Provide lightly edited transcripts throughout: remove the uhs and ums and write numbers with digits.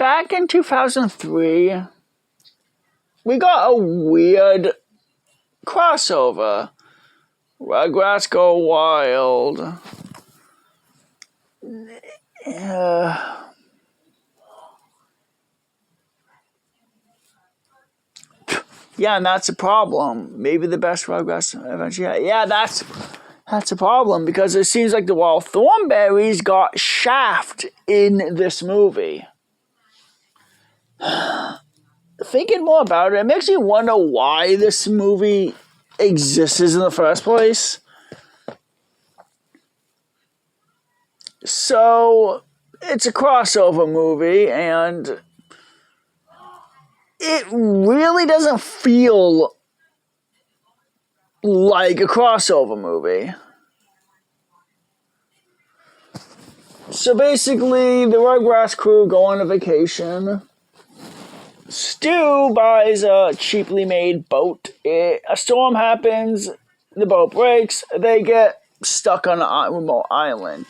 back in 2003, we got a weird crossover. Rugrats Go Wild. Yeah, and that's a problem. Maybe the best Rugrats eventually. Yeah, that's a problem because it seems like the Wild Thornberrys got shafted in this movie. Thinking more about it, it makes me wonder why this movie exists in the first place. So, it's a crossover movie, and it really doesn't feel like a crossover movie. So basically, the Rugrats crew go on a vacation. Stu buys a cheaply made boat. A storm happens, the boat breaks, they get stuck on a remote island.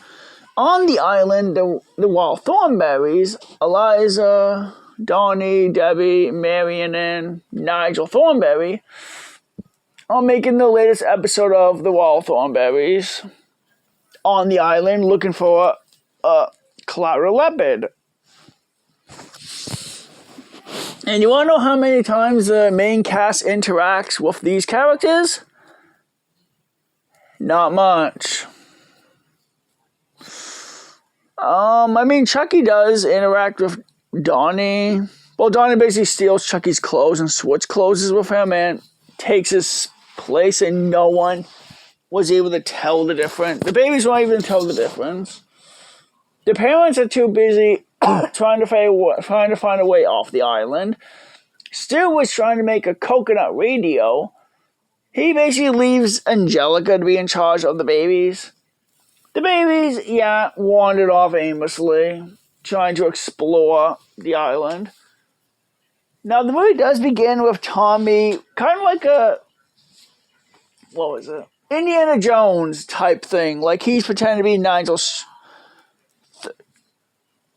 On the island, the Wild Thornberrys, Eliza, Donnie, Debbie, Marion, and Nigel Thornberry are making the latest episode of the Wild Thornberrys on the island looking for a clouded leopard. And you want to know how many times the main cast interacts with these characters? Not much. Chucky does interact with Donnie. Well, Donnie basically steals Chucky's clothes and switches clothes with him and takes his place, and no one was able to tell the difference. The babies weren't even tell the difference. The parents are too busy trying to find a way off the island. Stu was trying to make a coconut radio. He basically leaves Angelica to be in charge of the babies. The babies, wandered off aimlessly, trying to explore the island. Now, the movie does begin with Tommy, kind of like Indiana Jones type thing. Like, he's pretending to be Nigel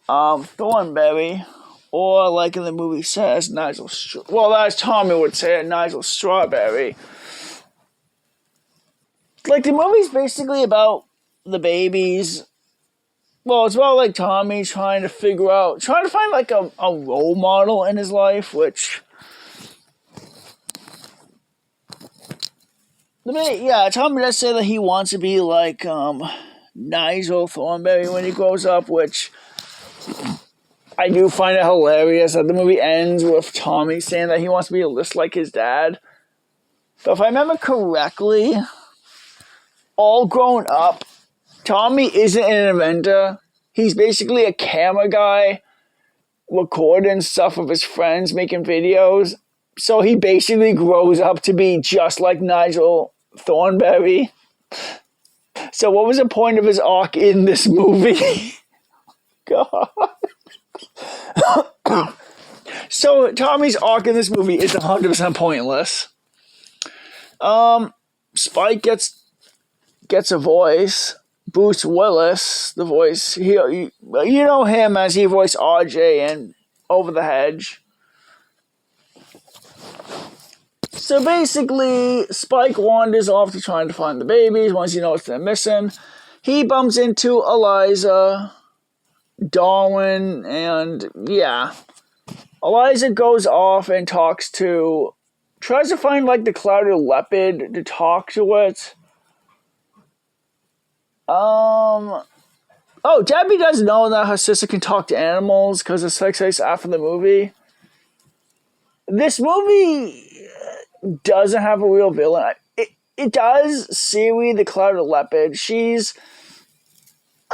Thornberry, or like in the movie says, as Tommy would say it, Nigel Strawberry. Like, the movie's basically about the babies. Well, it's about like Tommy trying to find like a role model in his life, which Tommy does say that he wants to be like Nigel Thornberry when he grows up, which I do find it hilarious that the movie ends with Tommy saying that he wants to be just like his dad. But if I remember correctly, all grown up, Tommy isn't an inventor. He's basically a camera guy, recording stuff with his friends, making videos. So he basically grows up to be just like Nigel Thornberry. So what was the point of his arc in this movie? God. So Tommy's arc in this movie is 100% pointless. Spike gets a voice. Bruce Willis, the voice, you know him as he voiced RJ in Over the Hedge. So basically, Spike wanders off to trying to find the babies. Once he knows they're missing, he bumps into Eliza, Darwin, and Eliza goes off and tries to find like the clouded leopard to talk to it. Debbie does know that her sister can talk to animals because it's sex after the movie. This movie doesn't have a real villain. It does. Siri, the clouded leopard, she's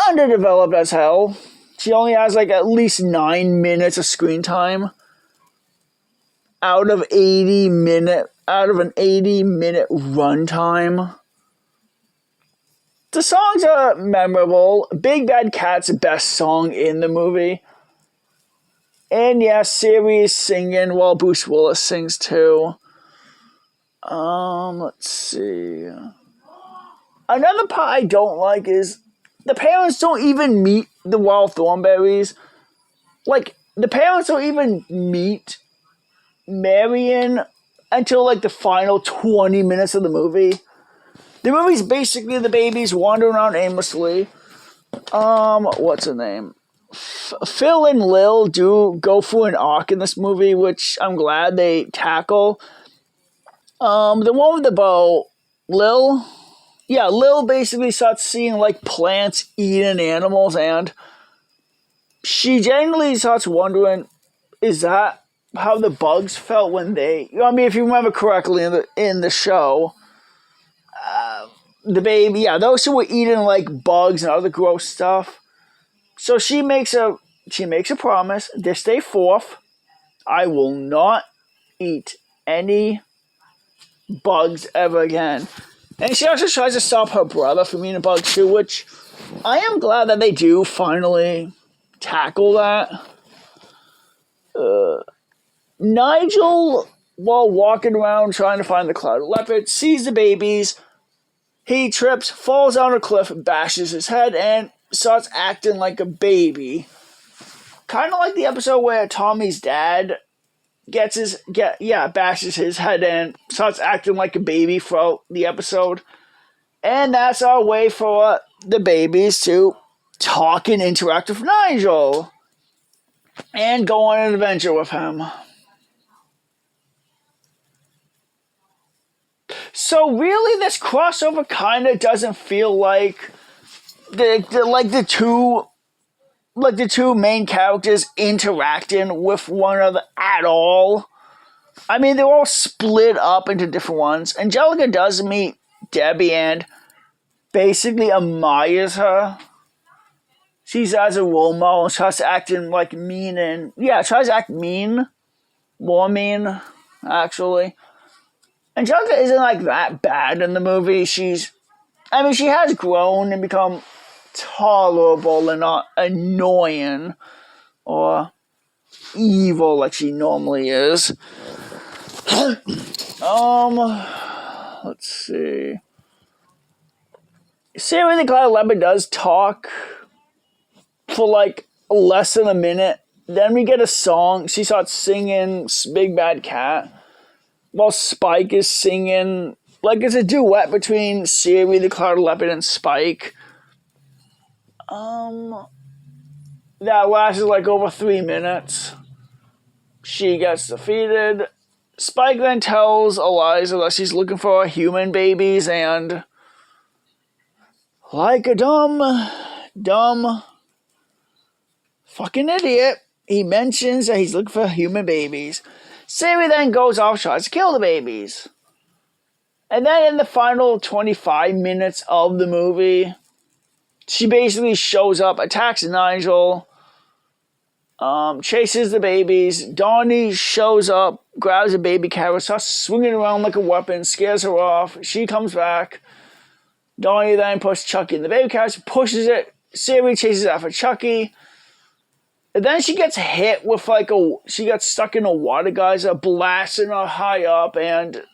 underdeveloped as hell. She only has like at least 9 minutes of screen time out of an 80-minute runtime. The songs are memorable. Big Bad Cat's the best song in the movie. And Siri is singing while Bruce Willis sings too. Let's see. Another part I don't like is the parents don't even meet the Wild Thornberrys. Like, the parents don't even meet Marion until like the final 20 minutes of the movie. The movie's basically the babies wandering around aimlessly. What's her name? Phil and Lil do go through an arc in this movie, which I'm glad they tackle. The one with the bow, Lil, yeah, Lil basically starts seeing like plants eating animals, and she genuinely starts wondering, is that how the bugs felt when they? I mean, if you remember correctly in the show, the baby, yeah, those who were eating like bugs and other gross stuff. So she makes a promise. This day forth, I will not eat any bugs ever again. And she also tries to stop her brother from eating bugs too, which I am glad that they do finally tackle that. Nigel, while walking around trying to find the cloud leopard, sees the babies. He trips, falls down a cliff, bashes his head, and starts acting like a baby. Kind of like the episode where Tommy's dad bashes his head and starts acting like a baby throughout the episode. And that's our way for the babies to talk and interact with Nigel and go on an adventure with him. So really, this crossover kind of doesn't feel like the two main characters interacting with one another at all. I mean, they're all split up into different ones. Angelica does meet Debbie and basically admires her. She's as a role model and starts acting like mean tries to act mean. More mean, actually. Angelica isn't like that bad in the movie. She has grown and become tolerable and not annoying or evil like she normally is. Let's see. Sarah the Cloud Leopard does talk for like less than a minute. Then we get a song. She starts singing Big Bad Cat while Spike is singing. Like it's a duet between Siri the Cloud Leopard and Spike. That lasted like over 3 minutes. She gets defeated. Spike then tells Eliza that she's looking for human babies, and like a dumb fucking idiot, he mentions that he's looking for human babies. Siri then goes off, tries to kill the babies. And then in the final 25 minutes of the movie, she basically shows up, attacks Nigel, chases the babies. Donnie shows up, grabs a baby carrot, starts swinging around like a weapon, scares her off. She comes back. Donnie then puts Chucky in the baby carrot, pushes it. Siri chases after Chucky. And then she gets hit with she gets stuck in a water geyser, blasting her high up, and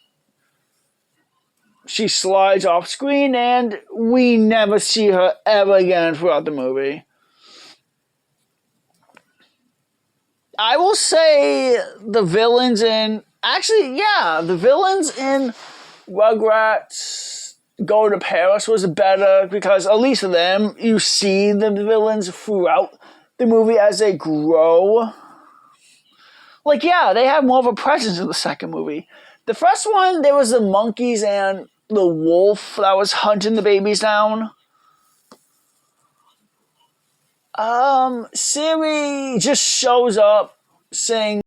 she slides off screen, and we never see her ever again throughout the movie. I will say the villains in Rugrats Go to Paris was better, because at least of them, you see the villains throughout the movie as they grow. Like, yeah, they have more of a presence in the second movie. The first one, there was the monkeys and the wolf that was hunting the babies down. Siri just shows up saying